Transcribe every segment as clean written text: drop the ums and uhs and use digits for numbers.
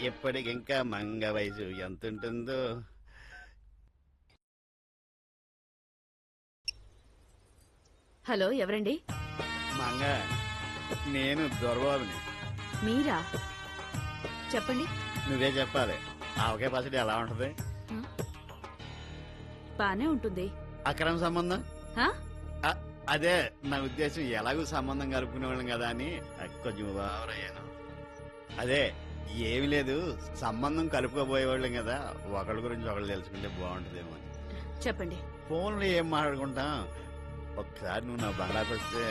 ఎప్పటికింకా మంగ వయసు ఎంత ఉంటుందో. హలో, ఎవరండి? మంగ, నేను దొరబాబుని. మీరా? చెప్పండి. నువ్వే చెప్పాలి. ఆవకాయ పచ్చడి ఎలా ఉంటది? బానే ఉంటుంది. అక్రమ సంబంధం? హా? అదే నా ఉద్దేశం. ఎలాగూ సంబంధం కలుపుకునేవాళ్ళం కదా అని కొంచెం ఓవరయ్యాను. అదే ఏమి లేదు, సంబంధం కలుపుకోబోయేవాళ్ళం కదా, ఒకళ్ళ గురించి ఒకళ్ళు తెలుసుకుంటే బాగుంటుందేమో అని. చెప్పండి. ఫోన్లో ఏం మాట్లాడుకుంటాం, ఒకసారి నువ్వు నా బంగ్లాకి వస్తే,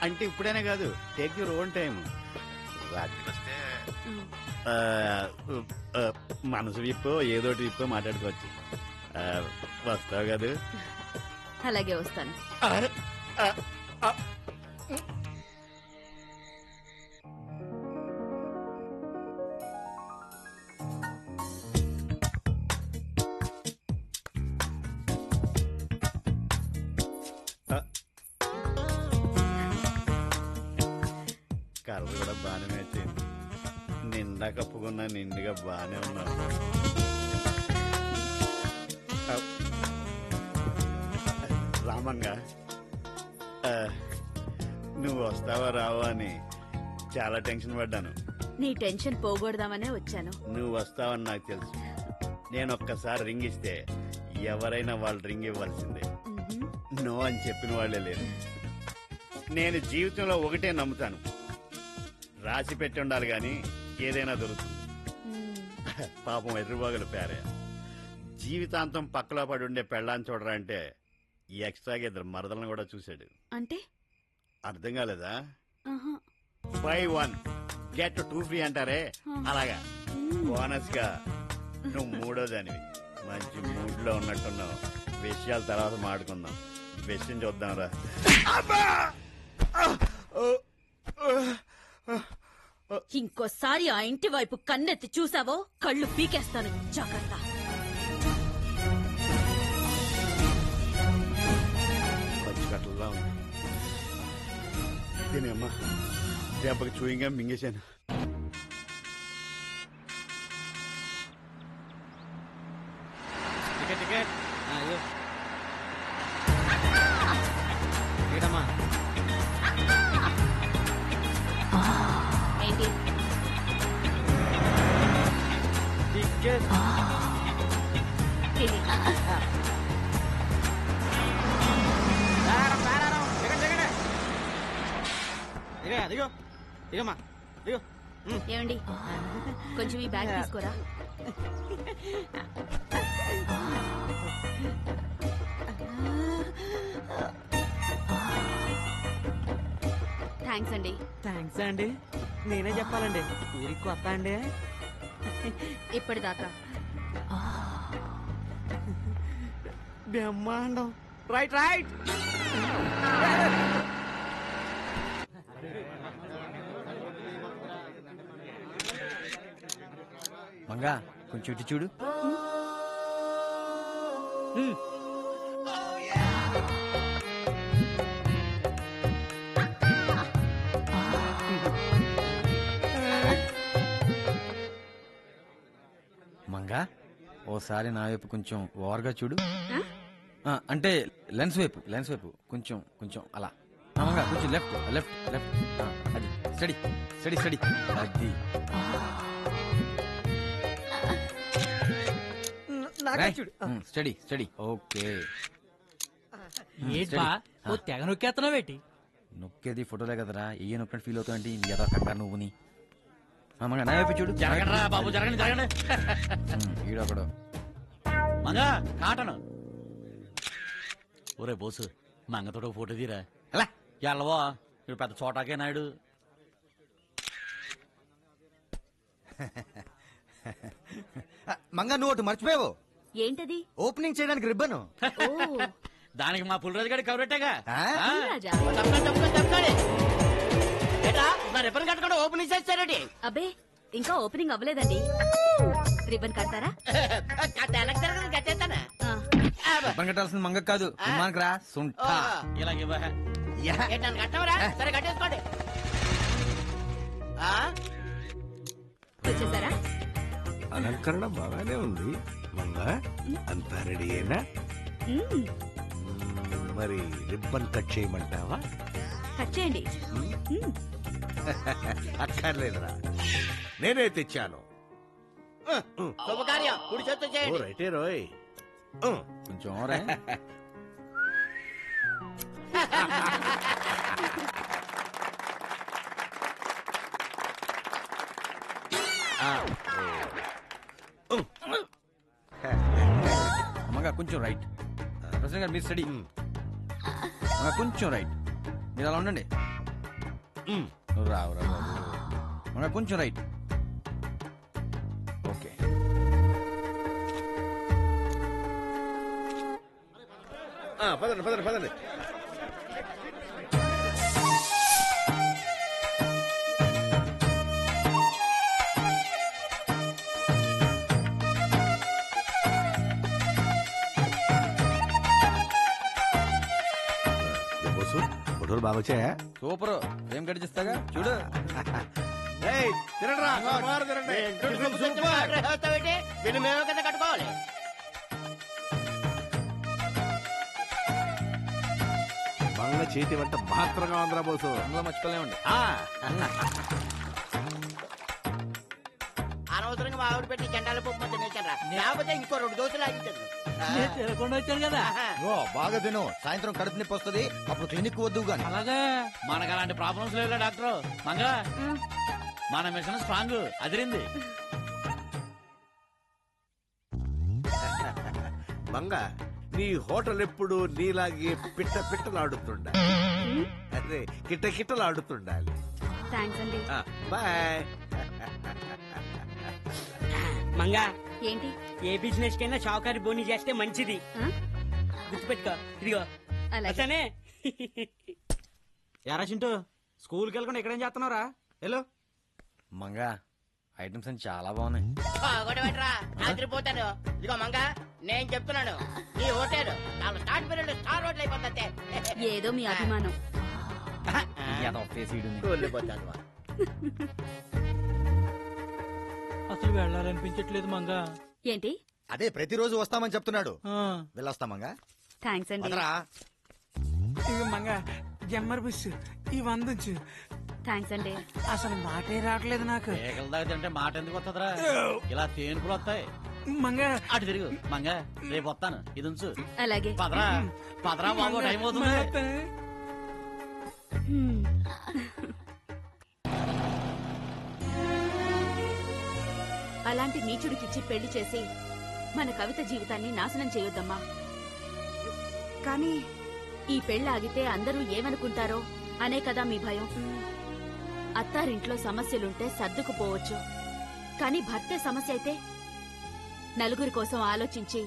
అంటే ఇప్పుడైనా కాదు, టేక్ యూర్ ఓన్ టైం. రాత్రికి వస్తే మనసు విప్పో ఏదోటి విప్పో మాట్లాడుకోవచ్చు. వస్తావు కదా? అలాగే వస్తాను. కలర్ కూడా బాగానే వచ్చింది. నిండా కప్పుకున్నా నిండుగా బాగానే ఉన్నావు. రామంగా, నువ్వు వస్తావా రావా అని చాలా టెన్షన్ పడ్డాను. నీ టెన్షన్ పోగొడదామనే వచ్చాను. నువ్వు వస్తావని నాకు తెలుసు. నేను ఒక్కసారి రింగ్ ఇస్తే ఎవరైనా వాళ్ళు రింగ్ ఇవ్వాల్సిందే. నో అని చెప్పిన వాళ్లే లేరు. నేను జీవితంలో ఒకటే నమ్ముతాను, రాసి పెట్టి ఉండాలి గాని ఏదైనా దొరుకుతుంది. పాపం ఎర్రుబాగులు పేరే జీవితాంతం పక్కలో పడి ఉండే పెళ్ళాన్ని చూడరా అంటే ఎక్స్ట్రాగా ఇద్దరు మరదలను కూడా చూశాడు. అంటే అర్థం కాలేదా? 5 1 get 2 free అంటారే, అలాగా బోనస్ గా నువ్వు మూడో దానివి. మంచి మూడ్ లో ఉన్నట్టున్నావు. విషయాలు తర్వాత మాట్లాడుకుందాం. విషయం చూద్దాం రా. ఇంకోసారి ఆ ఇంటి వైపు కన్నెత్తి చూసావో కళ్ళు పీకేస్తాను. జాగ్రత్త. పచ్చికట్టల్లా ఉంది. దీనమ్మా దెబ్బకి చూయింగా మింగేశాను. టికెట్ ఏంటమ్మా? ఏంటి? టికెట్ దిగో దిగమ్మా దిగో. ఏమండి, కొంచెం ఈ బ్యాగ్ తీసుకోరా. థ్యాంక్స్ అండి. థ్యాంక్స్ అండి. నేనే చెప్పాలండి, ఊరికి కొత్త అండి. ఇప్పటిదాకా బ్రహ్మాండం. Right right. మంగా కొంచెం ఇటు చూడు. మంగా ఓసారి నా వైపు కొంచెం ఓవర్గా చూడు. అంటే లెన్స్ వైపు కొంచెం కొంచెం అలా. మంగా కొంచెం లెఫ్ట్ లెఫ్ట్ లెఫ్ట్. అది స్టడీ స్టడీ స్టడీ. అది స్టడీ స్టడీ. ఓకే. తెగ నొక్కేస్తున్నావేటి? నొక్కేది ఫోటోలే కదరా, ఏ నొక్కినట్టు ఫీల్ అవుతావంటే ఎదా కంగారు నువ్వుని. మంగా నా వైపు చూడు. జరగండి బాబు, జరగండి జరగండి. ఈడొకడు మంగా కాటను. ఒరే బోసు, మంగతోడు ఫోటో తీరా. ఎలా ఎల్లవో ఇప్పుడు పెద్ద చోటాకే నాయుడు. మంగా నువ్వు ఒకటి మర్చిపోయావు. ఏంటది? ఓపెనింగ్ చేయడానికి రిబ్బను. దానికి మా పులిరాజు గారి కవరెట్టేగా. రిబ్బన్ కట్టకుండా ఓపెనింగ్ చేస్తారండి. అబ్బే, ఇంకా ఓపెనింగ్ అవ్వలేదండి. రిబ్బన్ కడతారా? రిబ్బన్ కట్టాల్సిన మంగ కాదు, విమానికి రా సుంఠ. ఇలాగే సరే కట్టేసుకోండి. చేశారా? అలంకరణ బాగానే ఉంది మంగ. అంతా రెడీ అయినా? మరి రిబ్బన్ కట్ చేయమంటావా? కట్ చేయండి. అక్కర్లేదురా, నేనే తెచ్చాను. శుభకార్యం కుడి చేత్తో ఓ చేయండి. రైటే రోయ్. కొంచెం ఓవరే. అమ్మగా కొంచెం రైట్. ప్రెసిడెంట్ గారు మీరు స్టడీ. అమ్మగా కొంచెం రైట్. మీరు అలా ఉండండి. రావు రావు అమ్మగా కొంచెం రైట్. ఓకే. పదండి పదండి పదండి. ఫోటోలు బాగా వచ్చాయా? సూపర్. ఏం గడిచిస్తాగా చూడు. తినరా వీళ్ళు మేమే కదా కట్టుకోవాలి. మంగ చేతి వంట మాత్రంగా ఉందిరా బోసు. అందులో మర్చిపోలేమండి. అనవసరంగా మా ఆవిడ పెట్టి జెండాల పప్పు తినేసారా? లేకపోతే ఇంకో 2 దోశలు ఆగించదు. తినకుండా వచ్చాను కదా. బాగా తిను. సాయంత్రం కడుపు నొప్పి వస్తుంది. అప్పుడు క్లినిక్ వద్దు గాని. అలాగే మనకు అలాంటి ప్రాబ్లమ్స్ లేవులే డాక్టర్. మంగ మన మిషన్ స్ట్రాంగ్ అదిరింది. మంగ నీ హోటల్ ఎప్పుడు నీలాగే పిట్ట పిట్టలాడుతుండాలి. అదే కిట్ట కిట్టలాడుతుండాలి. థ్యాంక్స్ అండి. బాయ్. మంగా ఏంటి? ఏ బిజినెస్ కైనా షావుకారి బోని చేస్తే మంచిది. ఆ? గుర్తుపెట్టుకో. ఇదిగో అలాగే. అతనే. ఎరా చింటూ, స్కూల్కి వెళ్ళకుండా ఎక్కడేం చేస్తున్నారా? హలో మంగా ఐటమ్స్ అన్ని చాలా బాగున్నాయి. పెట్టరా ఆదిరిపోతాను. ఇదిగో మంగ నేను చెప్తున్నాను, నీ హోటల్ చాలా స్టార్ట్ పీరియడ్ స్టార్ హోటల్ అయిపోతే ఏదో మీ అభిమానం. అసలు వెళ్ళాలనిపించట్లేదు మంగా. ఏంటి? అదే ప్రతిరోజు వస్తామని చెప్తున్నాడు. వెళ్ళొస్తామంగా. థ్యాంక్స్ అండి. ఇవి మంగ జమ్మర్ బుస్ ఈ వందొచ్చు. థ్యాంక్స్ అండి. అసలు మాటే రావట్లేదు నాకు. ఏకల దాకా తింటే మాట ఎందుకు వస్తుందిరా? ఇలా తేనుకులు వస్తాయి. మంగ అటు తిరుగు. మంగ రేపు వస్తాను. ఇది ఉంచు. అలాగే. పదరా పదరా బాబు, టైం అవుతుంది. హ్మ్. అలాంటి నీచుడికిచ్చి పెళ్లి చేసి మన కవిత జీవితాన్ని నాశనం చేయొద్దమ్మా. కానీ ఈ పెళ్లి ఆగితే అందరూ ఏమనుకుంటారో అనే కదా మీ భయం. అత్తారింట్లో సమస్యలుంటే సర్దుకుపోవచ్చు, కాని భర్తే సమస్య అయితే నలుగురి కోసం ఆలోచించి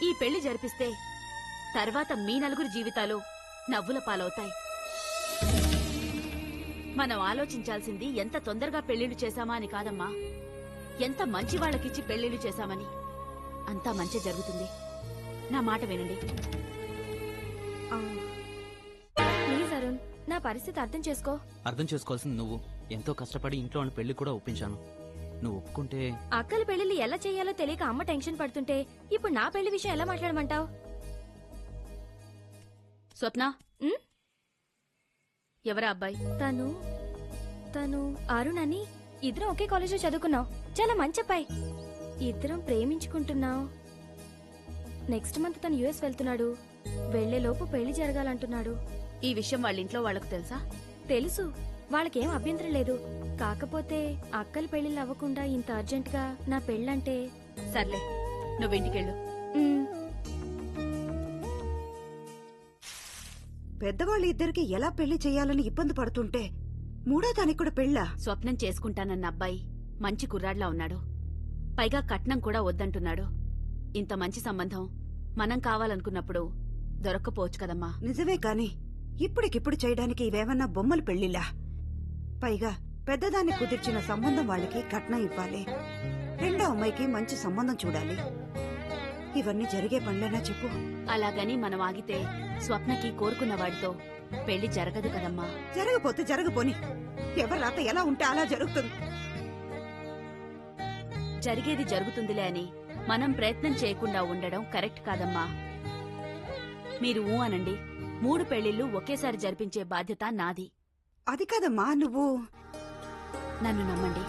ఈ పెళ్లి జరిపిస్తే తర్వాత మీ నలుగురి జీవితాలు నవ్వుల పాలవుతాయి. మనం ఆలోచించాల్సింది ఎంత తొందరగా పెళ్లిళ్లు చేశామా అని కాదమ్మా, ఎంత మంచి వాళ్ళకిచ్చి పెళ్లిళ్లు చేశామని. అంతా మంచి జరుగుతుంది. నా మాట వినండి. ప్లీజ్ అరుణ్, నా పరిస్థితి అర్థం చేసుకో. అర్థం చేసుకోవాల్సింది నువ్వు. ఎంతో కష్టపడి ఇంట్లో పెళ్లి కూడా ఒప్పించాను. నువ్వు ఒప్పుకుంటే అక్కల పెళ్లిళ్ళు ఎలా చేయాలో తెలియక అమ్మ టెన్షన్ పడుతుంటే ఇప్పుడు నా పెళ్లి విషయం ఎలా మాట్లాడమంటావు? స్వప్న, ఎవరా అబ్బాయి? తను అరుణ్ అని. ఇద్దరం ఒకే కాలేజీలో చదువుకున్నాం. చాలా మంచి అబ్బాయి. ఇద్దరం ప్రేమించుకుంటున్నాం. నెక్స్ట్ మంత్ తను యుఎస్ వెళ్తున్నాడు. వెళ్లేలోపు పెళ్లి జరగాలంటున్నాడు. ఈ విషయం వాళ్ళ ఇంట్లో వాళ్ళకు తెలుసా? తెలుసు. వాళ్ళకేం అభ్యంతరం లేదు. కాకపోతే అక్కల పెళ్లిళ్ళు అవ్వకుండా ఇంత అర్జెంట్ గా నా పెళ్ళంటే. సర్లే, నువ్వు ఇంటికెళ్ళు. పెద్దవాళ్ళు ఇద్దరికి ఎలా పెళ్లి చేయాలని ఇబ్బంది పడుతుంటే మూడో దానికి కూడా పెళ్ళా? స్వప్నం చేసుకుంటానన్న అబ్బాయి మంచి కుర్రాడ్లా ఉన్నాడు. పైగా కట్నం కూడా వద్దంటున్నాడు. ఇంత మంచి సంబంధం మనం కావాలనుకున్నప్పుడు దొరక్కపోవచ్చు కదమ్మా. నిజమే కాని ఇప్పటికిప్పుడు చేయడానికి ఇవేమన్నా బొమ్మల పెళ్లిలా? పైగా పెద్దదాన్ని కుదిర్చిన సంబంధం వాళ్ళకి కట్నం ఇవ్వాలి. రెండో అమ్మాయికి మంచి సంబంధం చూడాలి. ఇవన్నీ జరిగే పనులేనా చెప్పు? అలాగని మనం ఆగితే స్వప్నకి కోరుకున్న వాడితో పెళ్లి జరగదు కదమ్మా. జరగపోతే జరగపోని. ఎవరి రాత ఎలా ఉంటే అలా జరుగుతుంది. జరిగేది జరుగుతుందిలే అని మనం ప్రయత్నం చేయకుండా ఉండడం కరెక్ట్ కాదమ్మా. మీరు ఊ అనండి. 3 పెళ్లిళ్లు ఒకేసారి జరిపించే బాధ్యత నాది. అది కాదమ్మా, నువ్వు నన్ను నమ్మండి.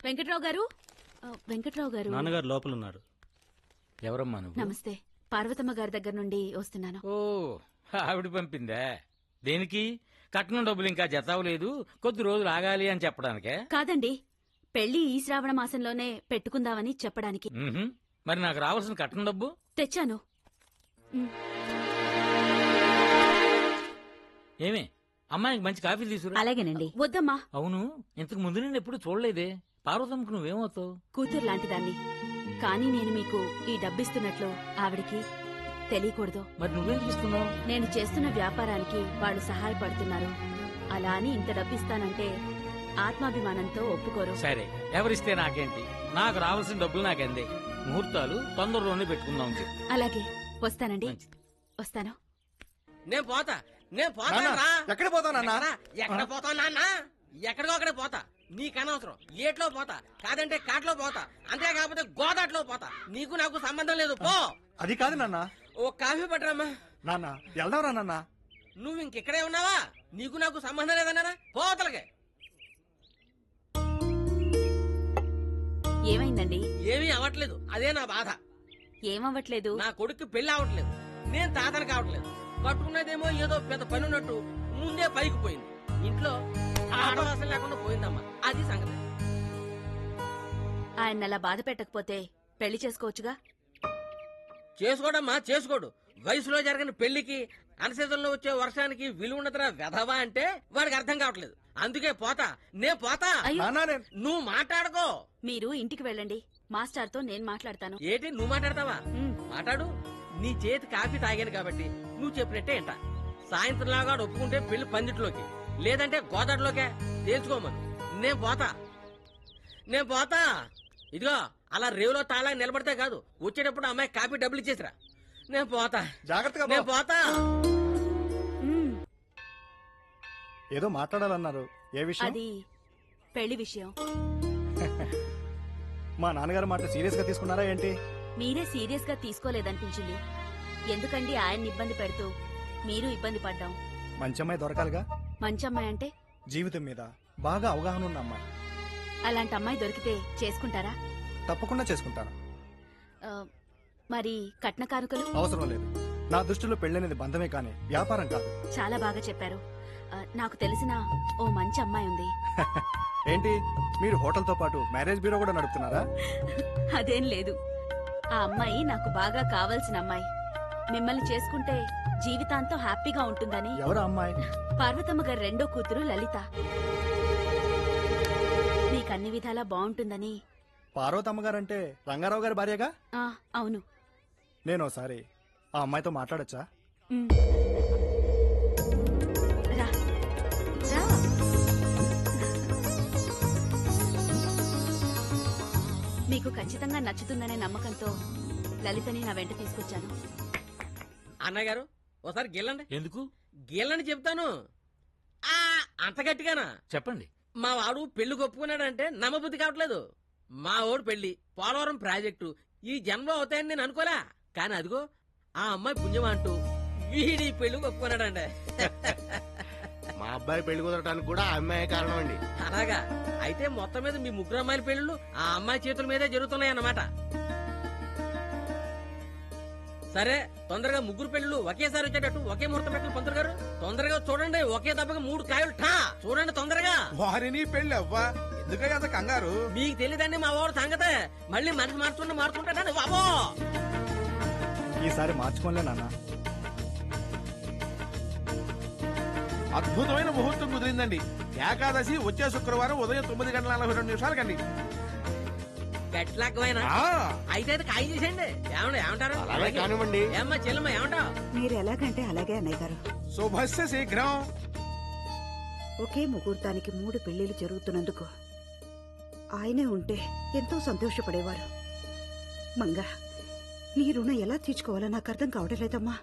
వెంకట్రావు గారు, వెంకట్రావు గారు. నాన్నగారు లోపలున్నారు. ఎవరమ్మా నువ్వు? నమస్తే. పార్వతమ్మ గారి దగ్గర నుండి వస్తున్నాను. ఓ, ఆవిడ పంపిందా? దేనికి? కట్నం డబ్బులు ఇంకా జతావలేదు, కొద్ది రోజులు ఆగాలి అని చెప్పడానికే? కాదండి, పెళ్లి ఈ శ్రావణ మాసంలోనే పెట్టుకుందామని చెప్పడానికి. మరి నాకు రావాల్సిన కట్నం డబ్బు తెచ్చాను. ఏమే, అమ్మాయికి మంచి కాఫీ తీసుకురా. అలాగేనండి. వద్దమ్మా. అవును, ఇంతకు ముందు నేను ఎప్పుడు చూడలేదే. పార్వతమ్మకు నువ్వేమవుతావు? కూతురు లాంటిదాన్ని. కానీ నేను మీకు ఈ డబ్బిస్తున్నట్లు ఆవిడికి తెలియకూడదు. మరి నువ్వేం తీసుకున్నావు? నేను చేస్తున్న వ్యాపారానికి వాళ్ళు సహాయపడుతున్నారు. అలా అని ఇంత డబ్బిస్తానంటే ఆత్మాభిమానంతో ఒప్పుకోరు. సరే, ఎవరిస్తే నాకేంటి? నాకు రావాల్సిన డబ్బులు నాకందే. ముహూర్తాలు తొందరలోనే పెట్టుకుందాం. అలాగే, వస్తానండి. వస్తాను. నేను పోతా ఎక్కడ పోతానన్నా? ఎక్కడ పోతావు నాన్న? ఎక్కడికో అక్కడే పోతా. నీకనవసరం. ఏట్లో పోతా, కాదంటే కాట్లో పోతా, అంతే కాకపోతే గోదాట్లో పోతా. నీకు నాకు సంబంధం లేదు, పో. అది కాదు నాన్న. ఓ కాఫీ పట్టరమ్మా. నాన్న వెళ్దాంరా నాన్న. నువ్వు ఇంకెక్కడే ఉన్నావా? నీకు నాకు సంబంధం లేదన్నారా? పోతలకే. ఏమైందండి? ఏమీ అవ్వట్లేదు, అదే నా బాధ. ఏమవ్వట్లేదు? నా కొడుకు పెళ్లి అవట్లేదు, నేను తాతను కావట్లేదు. కట్టుకున్నదేమో ఏదో పెద్ద పని ఉన్నట్టు ముందే పైకి పోయింది. ఇంట్లో ఆడవాసం లేకుండా పోయిందమ్మా, అది సంగతి. ఆయన అలా బాధ పెట్టకపోతే పెళ్లి చేసుకోవచ్చుగా. చేసుకోడమ్మా, చేసుకోడు. వయసులో జరిగిన పెళ్లికి అనసీజన్లో వచ్చే వర్షానికి విలువ ఉన్నదిరా వెధవా అంటే వాడికి అర్థం కావట్లేదు. అందుకే పోతా, నేను పోతా. నువ్వు మాట్లాడుకో. మీరు ఇంటికి వెళ్ళండి. మాస్టర్తో నేను మాట్లాడతాను. ఏంటి నువ్వు మాట్లాడతావా? మాట్లాడు. నీ చేతి కాఫీ తాగాను కాబట్టి నువ్వు చెప్పినట్టే ఏంట. సాయంత్రం లాగా ఒప్పుకుంటే పెళ్లి పందిట్లోకి, లేదంటే గోదావరిలోకే తేల్చుకోమను. నేను పోతా. ఇదిగో, అలా రేవులో తాళా నిలబడితే కాదు, వచ్చేటప్పుడు అమ్మాయి కాఫీ డబ్బులు ఇచ్చేసిరా. నేను పోతా. జాగ్రత్తగా. నేను పోతా. ఏదో మాట్లాడాలన్నారు. ఏ విషయం? అది పెళ్లి విషయం. మా నాన్నగారు మాట సీరియస్ గా తీసుకున్నారా ఏంటి? మీరే సీరియస్ గా తీసుకోలేదనిపించింది. ఎందుకండి ఆయన్ని ఇబ్బంది పెడుతూ మీరు ఇబ్బంది పడ్డాం. మంచి అమ్మాయి దొరకాలిగా. మంచి అమ్మాయి అంటే? జీవితం మీద బాగా అవగాహన ఉన్న అమ్మాయి. అలాంటి అమ్మాయి దొరికితే చేసుకుంటారా? తప్పకుండా చేసుకుంటాను. మరి కట్న కానుకలు? అవసరం లేదు. నా దృష్టిలో పెళ్ళనేది బంధమే కానీ వ్యాపారం కాదు. చాలా బాగా చెప్పారు. నాకు తెలిసిన ఓ మంచి అమ్మాయి ఉంది. ఏంటి, మీరు హోటల్ తో పాటు మ్యారేజ్ బ్యూరో కూడా నడుపుతున్నారా? అదేం లేదు. ఆ అమ్మాయి నాకు బాగా కావాల్సిన అమ్మాయి. మిమ్మల్ని చేసుకుంటే జీవితాంతం హ్యాపీగా ఉంటుందని. ఎవరు అమ్మాయి? పార్వతమ్మ గారి రెండో కూతురు లలిత. నీకన్ని విధాలా బాగుంటుందని. పార్వతమ్మ గారంటే రంగారావు గారి భార్యగా? అవును. నేను ఒకసారి ఆ అమ్మాయితో మాట్లాడొచ్చా? రా రా. మీకు ఖచ్చితంగా నచ్చుతుందనే నమ్మకంతో లలితని నా వెంట తీసుకొచ్చాను. అన్నయ్య గారు, ఒకసారి గిల్లండి. ఎందుకు గిల్లని చెప్తాను. అంత గట్టిగానా? చెప్పండి. మా వాడు పెళ్లి ఒప్పుకున్నాడంటే నమ్మబుద్ధి కావట్లేదు. మా వాడు పెళ్లి, పోలవరం ప్రాజెక్టు ఈ జన్మలో అవుతాయని నేను అనుకోలే. కానీ అదిగో, ఆ అమ్మాయి పుణ్యం అంటూ వీడి పెళ్లి ఒప్పుకున్నాడండి. మా అబ్బాయి పెళ్లి కుదరటానికి కూడా ఆ అమ్మాయి కారణం అండి. అలాగా? అయితే మొత్తం మీద మీ ముగ్గురు అమ్మాయిల పెళ్లిళ్ళు ఆ అమ్మాయి చేతుల మీదే జరుగుతున్నాయి అన్నమాట. సరే, తొందరగా ముగ్గురు పెళ్లిళ్ళు ఒకేసారి వచ్చేటట్టు ఒకే ముహూర్తం పెట్టిన పంతులు గారు, తొందరగా చూడండి. ఒకే దెబ్బగా 3 కాయలు ఠా చూడండి తొందరగా. వారిని పెళ్లి అవ్వా, ఎందుకంత కంగారు? మీకు తెలియదండి మా వాడు సంగతే. మళ్ళీ మనిషి మారుతుంటాడండి బాబో. ఈసారి మార్చుకోలే నాన్న. అద్భుతమైన ముహూర్తం కుదిరిందండి. ఏకాదశి వచ్చే శుక్రవారం ఉదయం 9:42 కండి. గట్లకమైనా అయితే ఖాయం చేసేయండి. ఏమంటారు? కానివ్వండి. ఏమ్మా చెల్లమ్మ, ఏమంటావు? మీరు ఎలాగంటే అలాగే అన్నయ్య గారు. శుభస్య శీఘ్రం. ఒకే ముహూర్తానికి 3 పెళ్లిళ్లు జరుగుతున్నందుకు ఆయనే ఉంటే ఎంతో సంతోషపడేవారు. మంగా, నీ రుణం ఎలా తీర్చుకోవాలో నాకు అర్థం కావడం లేదమ్మా.